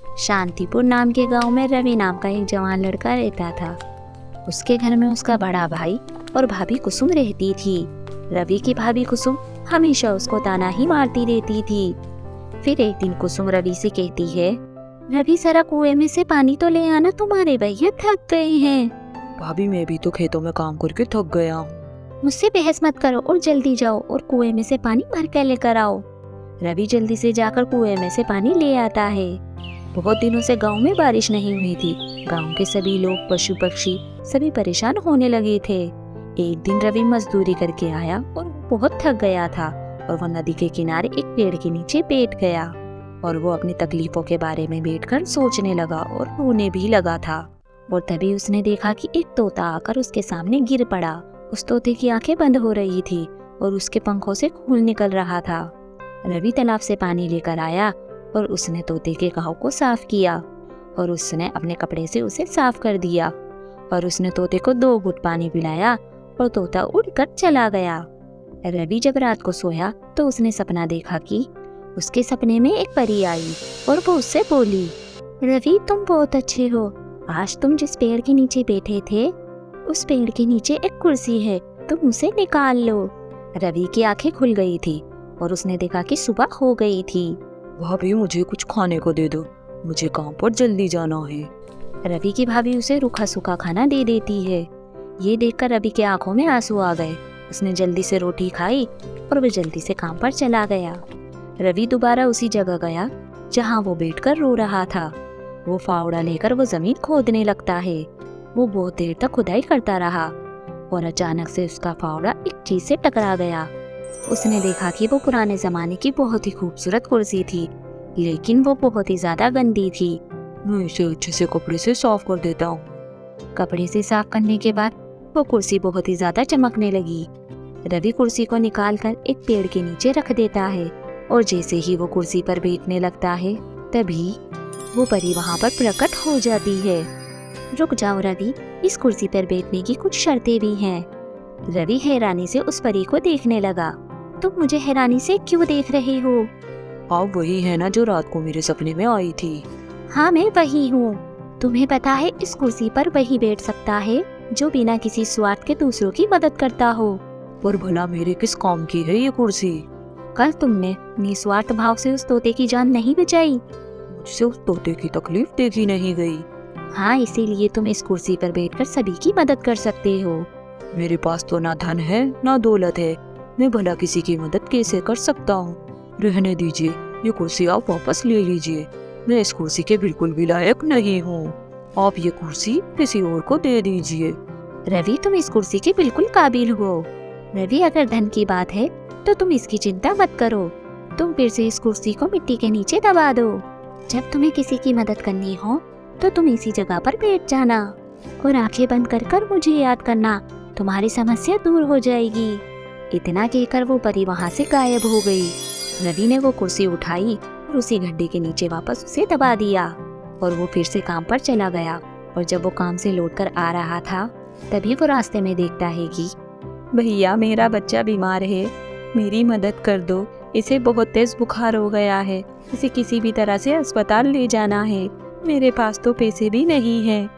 शांतिपुर नाम के गांव में रवि नाम का एक जवान लड़का रहता था। उसके घर में उसका बड़ा भाई और भाभी कुसुम रहती थी। रवि की भाभी कुसुम हमेशा उसको ताना ही मारती रहती थी। फिर एक दिन कुसुम रवि से कहती है, रवि जरा कुएं में से पानी तो ले आना, तुम्हारे भैया थक गए हैं। भाभी मैं भी तो खेतों में काम करके थक गया हूँ। मुझसे बहस मत करो और जल्दी जाओ और कुएं में से पानी भर के लेकर आओ। रवि जल्दी से जाकर कुएं में से पानी ले आता है। बहुत दिनों से गांव में बारिश नहीं हुई थी। गांव के सभी लोग, पशु पक्षी सभी परेशान होने लगे थे। एक दिन रवि मजदूरी करके आया और बहुत थक गया था और वह नदी के किनारे एक पेड़ के नीचे बैठ गया और वो अपनी तकलीफों के बारे में बैठकर सोचने लगा और रोने भी लगा था। और तभी उसने देखा कि एक तोता आकर उसके सामने गिर पड़ा। उस तोते की आंखें बंद हो रही थी और उसके पंखों से खून निकल रहा था। रवि तालाब से पानी लेकर आया और उसने तोते के घाव को साफ किया और उसने अपने कपड़े से उसे साफ कर दिया और उसने तोते को 2 घूंट पानी पिलाया और तोता उड़कर चला गया। रवि जब रात को सोया तो उसने सपना देखा कि उसके सपने में एक परी आई और वो उससे बोली, रवि तुम बहुत अच्छे हो। आज तुम जिस पेड़ के नीचे बैठे थे उस पेड़ के नीचे एक कुर्सी है, तुम उसे निकाल लो। रवि की आंखें खुल गई थी और उसने देखा कि सुबह हो गई थी। भाभी मुझे कुछ खाने को दे दो, मुझे काम पर जल्दी जाना है। रवि की भाभी उसे रूखा सूखा खाना दे देती है। ये देखकर रवि के आंखों में आंसू आ गए। उसने जल्दी से रोटी खाई और वह जल्दी से काम पर चला गया। रवि दोबारा उसी जगह गया जहाँ वो बैठकर रो रहा था। वो फावड़ा लेकर वो जमीन खोदने लगता है। वो बहुत देर तक खुदाई करता रहा और अचानक से उसका फावड़ा एक चीज से टकरा गया। उसने देखा कि वो पुराने जमाने की बहुत ही खूबसूरत कुर्सी थी, लेकिन वो बहुत ही ज्यादा गंदी थी। मैं इसे अच्छे से कपड़े से साफ कर देता हूँ। कपड़े से साफ करने के बाद वो कुर्सी बहुत ही ज्यादा चमकने लगी। रवि कुर्सी को निकालकर एक पेड़ के नीचे रख देता है और जैसे ही वो कुर्सी पर बैठने लगता है तभी वो परी वहाँ पर प्रकट हो जाती है। रुक जाओ रवि, इस कुर्सी पर बैठने की कुछ शर्तें भी हैं। रवि हैरानी से उस परी को देखने लगा। तुम मुझे हैरानी से क्यों देख रहे हो? आप वही है ना जो रात को मेरे सपने में आई थी? हाँ मैं वही हूँ। तुम्हें पता है इस कुर्सी पर वही बैठ सकता है जो बिना किसी स्वार्थ के दूसरों की मदद करता हो। पर भला मेरे किस काम की है ये कुर्सी? कल तुमने निस्वार्थ भाव से उस तोते की जान नहीं बचाई। मुझसे उस तोते की तकलीफ देखी नहीं गई। हाँ, इसीलिए तुम इस कुर्सी पर बैठकर सभी की मदद कर सकते हो। मेरे पास तो ना धन है ना दौलत है, मैं भला किसी की मदद कैसे कर सकता हूँ? रहने दीजिए, ये कुर्सी आप वापस ले लीजिए। मैं इस कुर्सी के बिल्कुल भी लायक नहीं हूँ। आप ये कुर्सी किसी और को दे दीजिए। रवि तुम इस कुर्सी के बिल्कुल काबिल हो। रवि अगर धन की बात है तो तुम इसकी चिंता मत करो। तुम फिर से इस कुर्सी को मिट्टी के नीचे दबा दो। जब तुम्हें किसी की मदद करनी हो तो तुम इसी जगह पर बैठ जाना और आंखें बंद कर मुझे याद करना, तुम्हारी समस्या दूर हो जाएगी। इतना कहकर वो परी वहाँ से गायब हो गई। रवि ने वो कुर्सी उठाई और उसी गड्ढे के नीचे वापस उसे दबा दिया और वो फिर से काम पर चला गया। और जब वो काम से लौटकर आ रहा था तभी वो रास्ते में देखता है कि भैया मेरा बच्चा बीमार है, मेरी मदद कर दो, इसे बहुत तेज बुखार हो गया है, इसे किसी भी तरह से अस्पताल ले जाना है, मेरे पास तो पैसे भी नहीं हैं।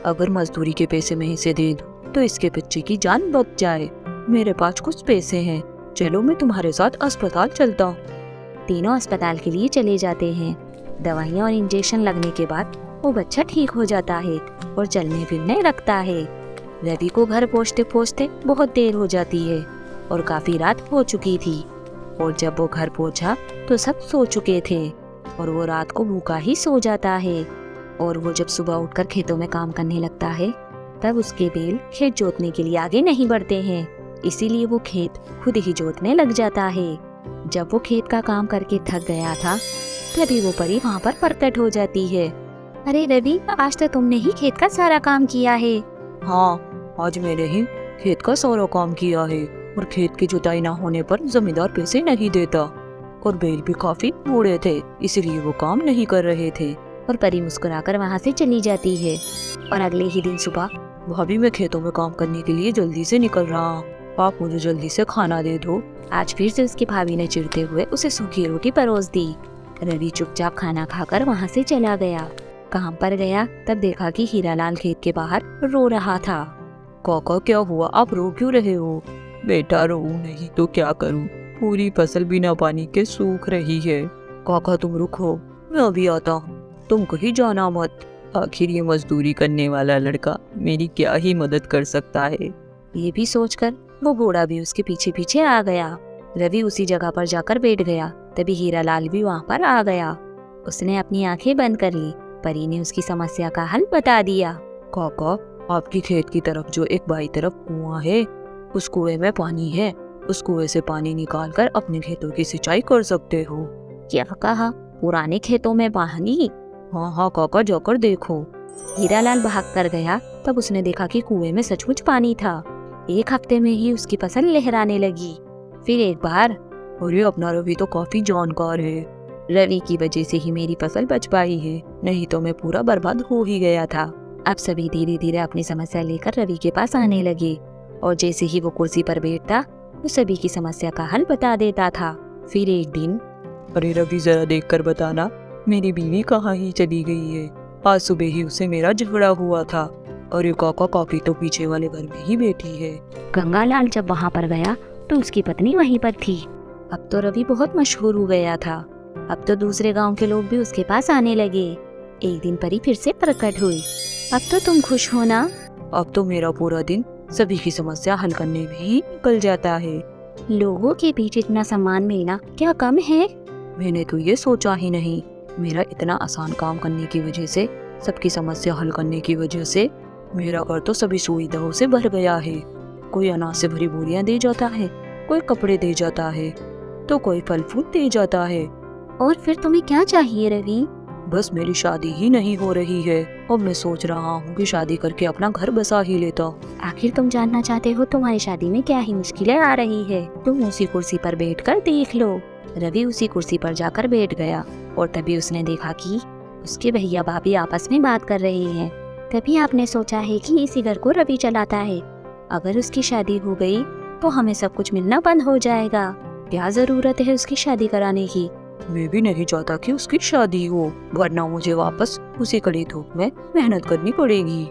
अगर मजदूरी के पैसे मैं इसे दे दूं तो इसके बच्चे की जान बच जाए। मेरे पास कुछ पैसे हैं, चलो मैं तुम्हारे साथ अस्पताल चलता हूँ। तीनों अस्पताल के लिए चले जाते हैं। दवाइयाँ और इंजेक्शन लगने के बाद वो बच्चा ठीक हो जाता है और चलने फिरने लगता है। रवि को घर पहुँचते पहुँचते बहुत देर हो जाती है और काफी रात हो चुकी थी। और जब वो घर पहुँचा तो सब सो चुके थे और वो रात को भूखा ही सो जाता है। और वो जब सुबह उठकर खेतों में काम करने लगता है तब उसके बैल खेत जोतने के लिए आगे नहीं बढ़ते हैं, इसीलिए वो खेत खुद ही जोतने लग जाता है। जब वो खेत का काम करके थक गया था तभी वो परी वहाँ पर प्रकट हो जाती है। अरे रवि, आज तो तुमने ही खेत का सारा काम किया है। हाँ, आज मैंने ही खेत का सारा काम किया है और खेत की जुताई ना होने पर जमींदार पैसे नहीं देता और बैल भी काफी बूढ़े थे, इसलिए वो काम नहीं कर रहे थे। और परी मुस्कुराकर वहाँ से चली जाती है। और अगले ही दिन सुबह, भाभी मैं खेतों में काम करने के लिए जल्दी से निकल रहा हूँ, आप मुझे जल्दी से खाना दे दो। आज फिर से उसकी भाभी ने चिढ़ते हुए उसे सूखी रोटी परोस दी। रवि चुपचाप खाना खाकर वहाँ से चला गया। काम पर गया तब देखा कि हीरालाल खेत के बाहर रो रहा था। काका क्या हुआ, आप रो क्यों रहे हो? बेटा रो नहीं तो क्या करूं, पूरी फसल बिना पानी के सूख रही है। काका तुम रुको, मैं अभी आता हूँ, तुम कहीं जाना मत। आखिर ये मजदूरी करने वाला लड़का मेरी क्या ही मदद कर सकता है। ये भी सोचकर वो बूढ़ा भी उसके पीछे पीछे आ गया। रवि उसी जगह पर जाकर बैठ गया। तभी हीरालाल भी वहाँ पर आ गया। उसने अपनी आंखें बंद कर ली। परी ने उसकी समस्या का हल बता दिया। काका, आपकी खेत की तरफ जो एक बाई तरफ कुआं है, उस कुएं में पानी है। उस कुएं से पानी निकालकर अपने खेतों की सिंचाई कर सकते हो। क्या कहा? पुराने खेतों में पानी? हाँ हाँ काका, जाकर देखो। हीरालाल भाग कर गया। तब उसने देखा कि कुएं में सचमुच पानी था। 1 हफ्ते में ही उसकी फसल लहराने लगी। फिर एक बार, अरे अपना रवि तो काफी जानकार है। रवि की वजह से ही मेरी फसल बच पाई है, नहीं तो मैं पूरा बर्बाद हो ही गया था। अब सभी धीरे धीरे अपनी समस्या लेकर रवि के पास आने लगे और जैसे ही वो कुर्सी पर बैठता वो सभी की समस्या का हल बता देता था। फिर एक दिन, अरे रवि जरा देख कर बताना, मेरी बीवी कहाँ ही चली गई है। आज सुबह ही उससे मेरा झगड़ा हुआ था। अरे काका, काकी तो पीछे वाले घर में ही बैठी है। गंगालाल जब वहाँ पर गया तो उसकी पत्नी वहीं पर थी। अब तो रवि बहुत मशहूर हो गया था। अब तो दूसरे गांव के लोग भी उसके पास आने लगे। एक दिन परी फिर से प्रकट हुई। अब तो तुम खुश हो ना? अब तो मेरा पूरा दिन सभी की समस्या हल करने में ही निकल जाता है। लोगों के बीच इतना सम्मान मिलना क्या कम है? मैंने तो ये सोचा ही नहीं। मेरा इतना आसान काम करने की वजह से, सबकी समस्या हल करने की वजह से मेरा घर तो सभी सुविधाओं से भर गया है। कोई अनाज से भरी बोरियां दे जाता है, कोई कपड़े दे जाता है, तो कोई फल फूल दे जाता है। और फिर तुम्हें क्या चाहिए रवि? बस मेरी शादी ही नहीं हो रही है। अब मैं सोच रहा हूँ कि शादी करके अपना घर बसा ही लेता। आखिर तुम जानना चाहते हो तुम्हारी शादी में क्या ही मुश्किलें आ रही है? तुम उसी कुर्सी पर बैठकर देख लो। रवि उसी कुर्सी पर जाकर बैठ गया और तभी उसने देखा कि उसके भैया भाभी आपस में बात कर रहे हैं। तभी आपने सोचा है कि इसी घर को रवि चलाता है। अगर उसकी शादी हो गई तो हमें सब कुछ मिलना बंद हो जाएगा। क्या जरूरत है उसकी शादी कराने की? मैं भी नहीं चाहता कि उसकी शादी हो, वरना मुझे वापस उसी कड़ी धूप में मेहनत करनी पड़ेगी।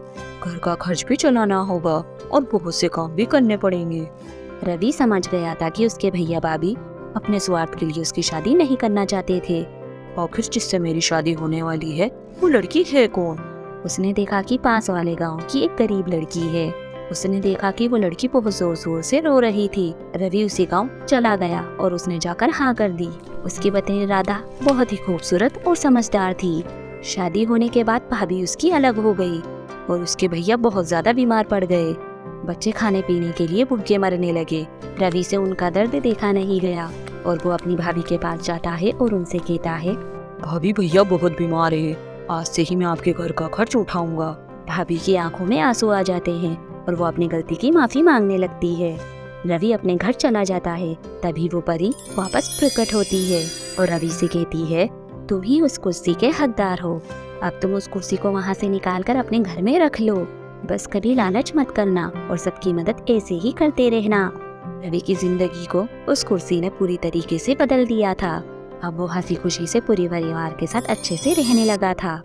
घर का खर्च भी चलाना होगा और बहुत से काम भी करने पड़ेंगे। रवि समझ गया था कि उसके भैया भाभी अपने स्वार्थ के लिए उसकी शादी नहीं करना चाहते थे। आखिर जिससे मेरी शादी होने वाली है वो लड़की है कौन? उसने देखा कि पास वाले गांव की एक गरीब लड़की है। उसने देखा कि वो लड़की बहुत जोर जोर से रो रही थी। रवि उसी गांव चला गया और उसने जाकर हाँ कर दी। उसकी पत्नी राधा बहुत ही खूबसूरत और समझदार थी। शादी होने के बाद भाभी उसकी अलग हो गई और उसके भैया बहुत ज्यादा बीमार पड़ गए। बच्चे खाने पीने के लिए भूखे मरने लगे। रवि से उनका दर्द देखा नहीं गया और वो अपनी भाभी के पास जाता है और उनसे कहता है, भाभी भैया बहुत बीमार है, आज से ही मैं आपके घर का खर्च उठाऊंगा। भाभी की आंखों में आंसू आ जाते हैं और वो अपनी गलती की माफी मांगने लगती है। रवि अपने घर चला जाता है। तभी वो परी वापस प्रकट होती है और रवि से कहती है, तुम ही उस कुर्सी के हकदार हो। अब तुम उस कुर्सी को वहाँ से निकाल कर अपने घर में रख लो। बस कभी लालच मत करना और सबकी मदद ऐसे ही करते रहना। रवि की जिंदगी को उस कुर्सी ने पूरी तरीके से बदल दिया था। अब वो हंसी खुशी से पूरे परिवार के साथ अच्छे से रहने लगा था।